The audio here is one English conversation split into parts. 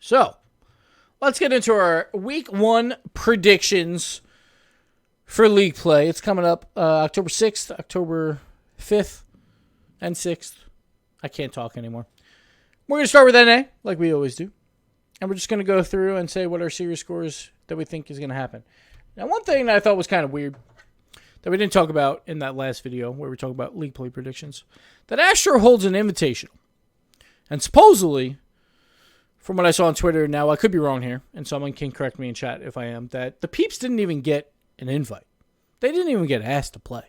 So, let's get into our Week 1 predictions for league play. It's coming up October 6th, October 5th, and 6th. I can't talk anymore. We're going to start with NA, like we always do. And we're just going to go through and say what our series scores that we think is going to happen. Now, one thing that I thought was kind of weird that we didn't talk about in that last video where we talked about league play predictions, that Astro holds an invitational. And supposedly, from what I saw on Twitter, now I could be wrong here, and someone can correct me in chat if I am, that the Peeps didn't even get an invite. They didn't even get asked to play.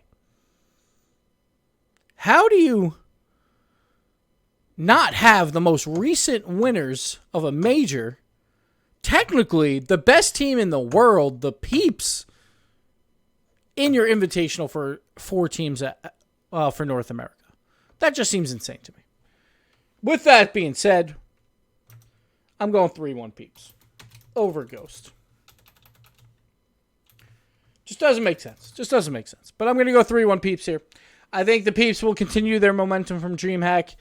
How do you not have the most recent winners of a major, technically the best team in the world, the Peeps, in your invitational for 4 teams for North America? That just seems insane to me. With that being said, I'm going 3-1 Peeps over Ghost. Just doesn't make sense. But I'm going to go 3-1 Peeps here. I think the Peeps will continue their momentum from DreamHack.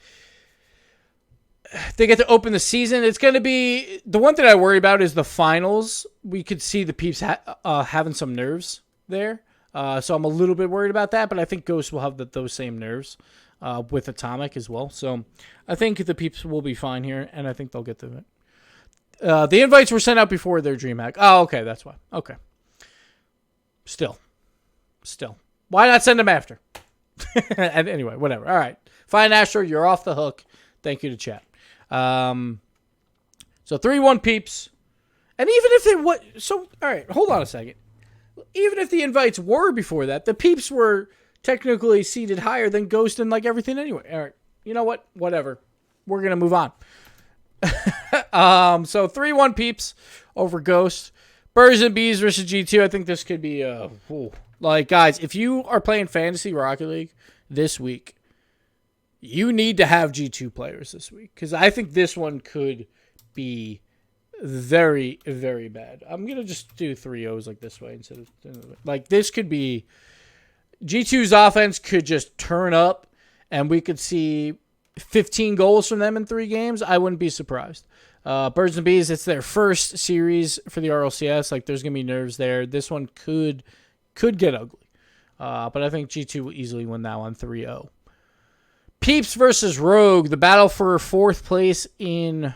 They get to open the season. It's going to be... The one thing I worry about is the finals. We could see the Peeps having some nerves there. So I'm a little bit worried about that. But I think Ghost will have those same nerves with Atomic as well. So I think the Peeps will be fine here. And I think they'll get to it. The invites were sent out before their DreamHack. Oh, okay. That's why. Okay. Still. Why not send them after? And anyway, whatever. All right. Fine, Astro. You're off the hook. Thank you to chat. So 3-1 Peeps. And even if they what? So, all right. Hold on a second. Even if the invites were before that, the Peeps were technically seated higher than Ghost and like everything anyway. All right. You know what? Whatever. We're going to move on. So 3-1 Peeps over Ghost. Birds and Bees versus G2. I think this could be like, guys, if you are playing Fantasy Rocket League this week, you need to have G2 players this week because I think this one could be very, very bad. I'm going to just do 3-0s like this way instead of like this could be G2's offense could just turn up and we could see 15 goals from them in 3 games. I wouldn't be surprised. Birds and Bees, it's their first series for the RLCS. Like, there's going to be nerves there. This one could get ugly. But I think G2 will easily win that one 3-0. Peeps versus Rogue, the battle for 4th place in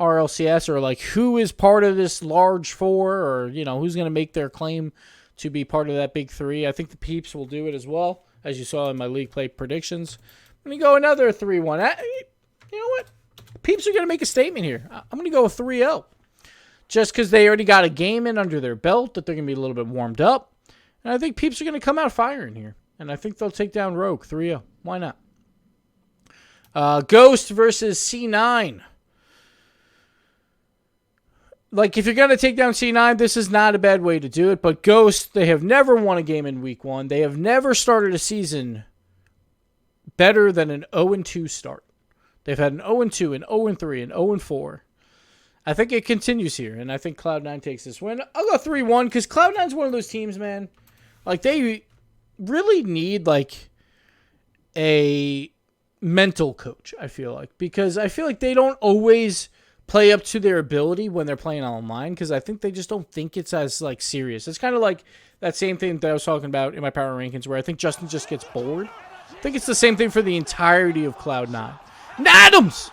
RLCS, or like who is part of this large 4, or, you know, who's going to make their claim to be part of that big 3. I think the Peeps will do it as well, as you saw in my league play predictions. I'm going to go another 3-1. You know what? Peeps are going to make a statement here. I'm going to go with 3-0. Just because they already got a game in under their belt, that they're going to be a little bit warmed up. And I think Peeps are going to come out firing here. And I think they'll take down Rogue 3-0. Why not? Ghost versus C9. Like, if you're going to take down C9, this is not a bad way to do it. But Ghost, they have never won a game in Week 1. They have never started a season better than an 0-2 start. They've had an 0-2, an 0-3, an 0-4. I think it continues here, and I think Cloud9 takes this win. I'll go 3-1, because Cloud9's one of those teams, man. Like, they really need, like, a mental coach, I feel like. Because I feel like they don't always play up to their ability when they're playing online, because I think they just don't think it's as, like, serious. It's kind of like that same thing that I was talking about in my power rankings, where I think Justin just gets bored. I think it's the same thing for the entirety of Cloud9. And Adams!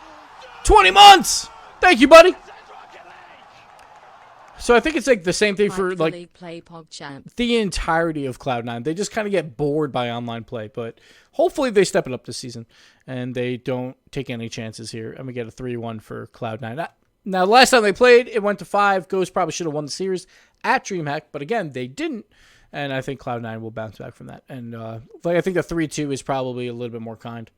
20 months! Thank you, buddy! So I think it's like the same thing for like the entirety of Cloud9. They just kind of get bored by online play, but hopefully they step it up this season and they don't take any chances here. And we get a 3-1 for Cloud9. Now, last time they played, it went to 5. Ghost probably should have won the series at DreamHack, but again, they didn't. And I think Cloud9 will bounce back from that. And like I think the 3-2 is probably a little bit more kind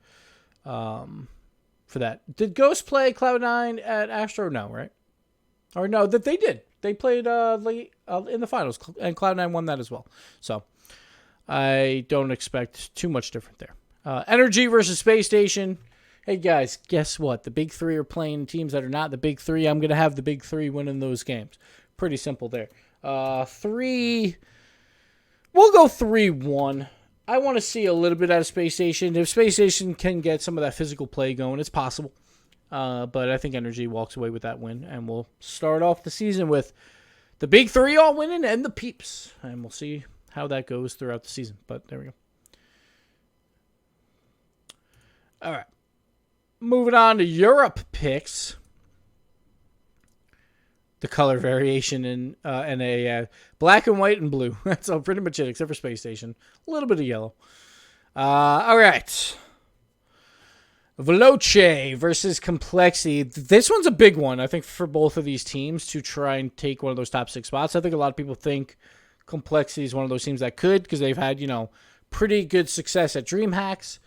for that. Did Ghost play Cloud9 at Astro? No, right? Or no, that they did. They played in the finals, and Cloud9 won that as well. So I don't expect too much different there. Energy versus Space Station. Hey, guys, guess what? The big 3 are playing teams that are not the big 3. I'm going to have the big 3 winning those games. Pretty simple there. 3... We'll go 3-1. I want to see a little bit out of Space Station. If Space Station can get some of that physical play going, it's possible. But I think Energy walks away with that win, and we'll start off the season with the big three all winning and the peeps. And we'll see how that goes throughout the season. But there we go. All right. Moving on to Europe picks. The color variation in a black and white and blue. That's all pretty much it, except for Space Station. A little bit of yellow. All right. Veloce versus Complexity. This one's a big one, I think, for both of these teams to try and take one of those top 6 spots. I think a lot of people think Complexity is one of those teams that could, because they've had, pretty good success at DreamHacks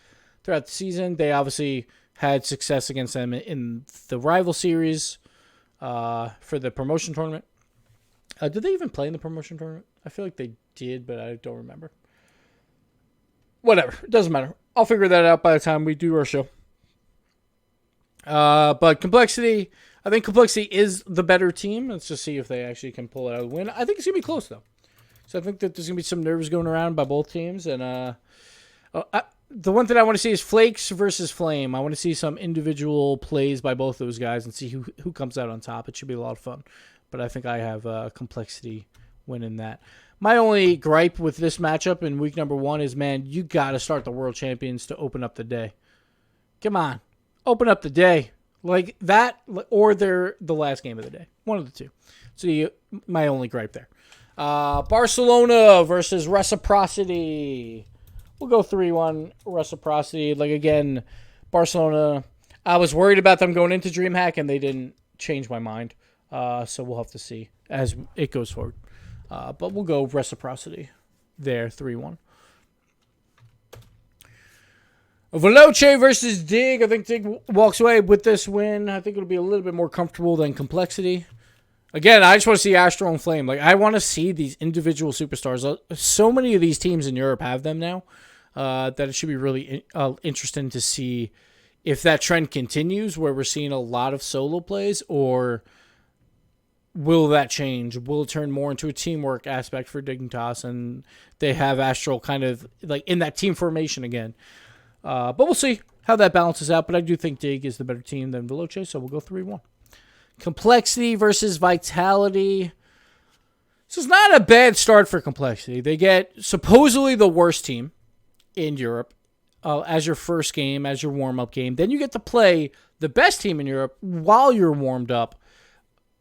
throughout the season. They obviously had success against them in the rival series for the promotion tournament. Did they even play in the promotion tournament? I feel like they did, but I don't remember. Whatever. It doesn't matter. I'll figure that out by the time we do our show. But Complexity, I think Complexity is the better team. Let's just see if they actually can pull it out of the win. I think it's going to be close, though. So I think that there's going to be some nerves going around by both teams. And the one thing I want to see is Flakes versus Flame. I want to see some individual plays by both those guys and see who comes out on top. It should be a lot of fun. But I think I have Complexity winning that. My only gripe with this matchup in week number 1 is, man, you got to start the World Champions to open up the day. Come on. Open up the day. Like that, or they're the last game of the day. One of the two. So my only gripe there. Barcelona versus Reciprocity. We'll go 3-1 Reciprocity. Like, again, Barcelona, I was worried about them going into DreamHack, and they didn't change my mind. So we'll have to see as it goes forward. But we'll go Reciprocity there, 3-1. Veloce versus Dig. I think Dig walks away with this win. I think it'll be a little bit more comfortable than Complexity. Again, I just want to see Astro and Flame. Like, I want to see these individual superstars. So many of these teams in Europe have them now that it should be really interesting to see if that trend continues, where we're seeing a lot of solo plays, or will that change? Will it turn more into a teamwork aspect for Dignitas, and they have Astral kind of like in that team formation again? But we'll see how that balances out. But I do think Dig is the better team than Veloce, so we'll go 3-1. Complexity versus Vitality. This is not a bad start for Complexity. They get supposedly the worst team in Europe as your first game, as your warm-up game. Then you get to play the best team in Europe while you're warmed up,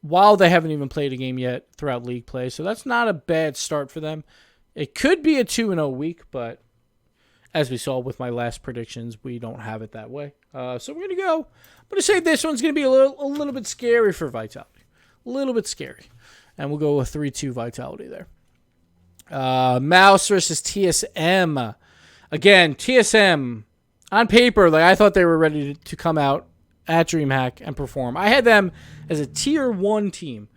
while they haven't even played a game yet throughout league play. So that's not a bad start for them. It could be a 2-0 week, but as we saw with my last predictions, we don't have it that way. So we're going to say this one's going to be a little bit scary for Vitality. A little bit scary. And we'll go with 3-2 Vitality there. Mouse versus TSM. Again, TSM, on paper, like I thought they were ready to come out at DreamHack and perform. I had them as a tier 1 team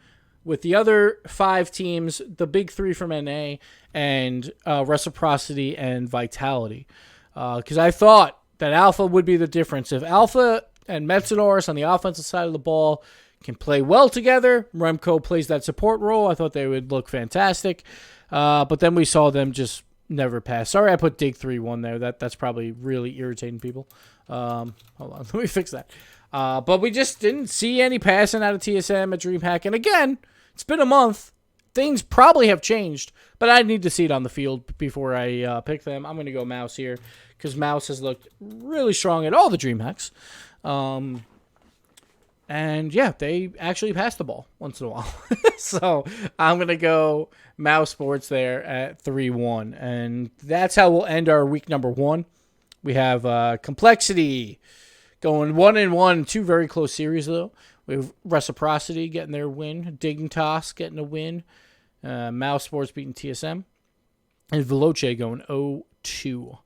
with the other 5 teams, the big 3 from NA, and Reciprocity and Vitality. Because I thought that Alpha would be the difference. If Alpha and Metsadors on the offensive side of the ball can play well together, Remco plays that support role, I thought they would look fantastic. But then we saw them just never pass. Sorry I put Dig 3-1 there. That's probably really irritating people. Hold on, let me fix that. But we just didn't see any passing out of TSM at DreamHack. And again, it's been a month. Things probably have changed, but I need to see it on the field before I pick them. I'm going to go Mouse here because Mouse has looked really strong at all the DreamHacks. And yeah, they actually pass the ball once in a while. So I'm going to go Mouse Sports there at 3-1. And that's how we'll end our week number 1. We have Complexity going 1-1, 2 very close series, though. We have Reciprocity getting their win, Dignitas getting a win, Mouse Sports beating TSM, and Veloce going 0-2.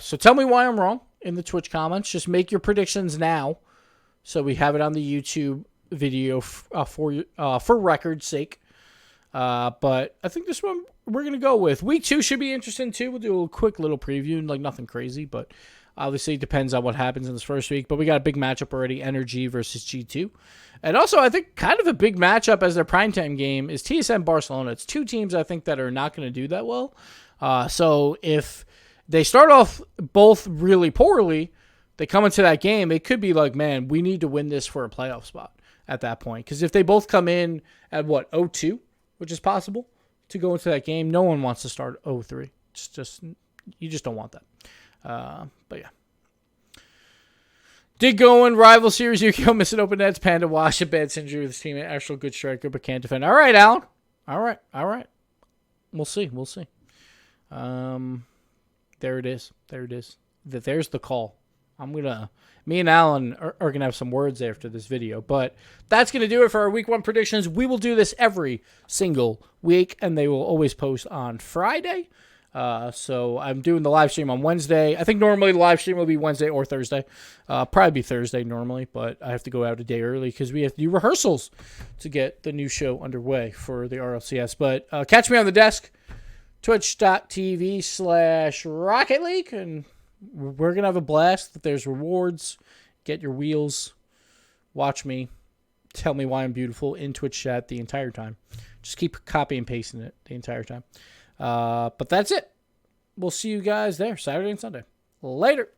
So tell me why I'm wrong in the Twitch comments. Just make your predictions now, so we have it on the YouTube video for record's sake. But I think this one we're going to go with. Week 2 should be interesting, too. We'll do a quick little preview, like nothing crazy, but obviously, it depends on what happens in this first week. But we got a big matchup already, Energy versus G2. And also, I think kind of a big matchup as their primetime game is TSM Barcelona. It's 2 teams, I think, that are not going to do that well. So if they start off both really poorly, they come into that game, it could be like, man, we need to win this for a playoff spot at that point. Because if they both come in at, 0-2, which is possible, to go into that game, no one wants to start 0-3. It's just, you just don't want that. But yeah. Did go in rival series. Yukio missing open nets. Panda Wash a bad injury with his teammate. Actual good striker, but can't defend. All right, Alan. All right. We'll see. There it is. There's the call. Me and Alan are going to have some words after this video, but that's going to do it for our week 1 predictions. We will do this every single week, and they will always post on Friday. So I'm doing the live stream on Wednesday. I think normally the live stream will be Wednesday or Thursday. Probably be Thursday normally, but I have to go out a day early because we have to do rehearsals to get the new show underway for the RLCS. But catch me on the desk, twitch.tv/Rocket League, and we're going to have a blast. There's rewards. Get your wheels. Watch me. Tell me why I'm beautiful in Twitch chat the entire time. Just keep copy and pasting it the entire time. But that's it. We'll see you guys there Saturday and Sunday. Later.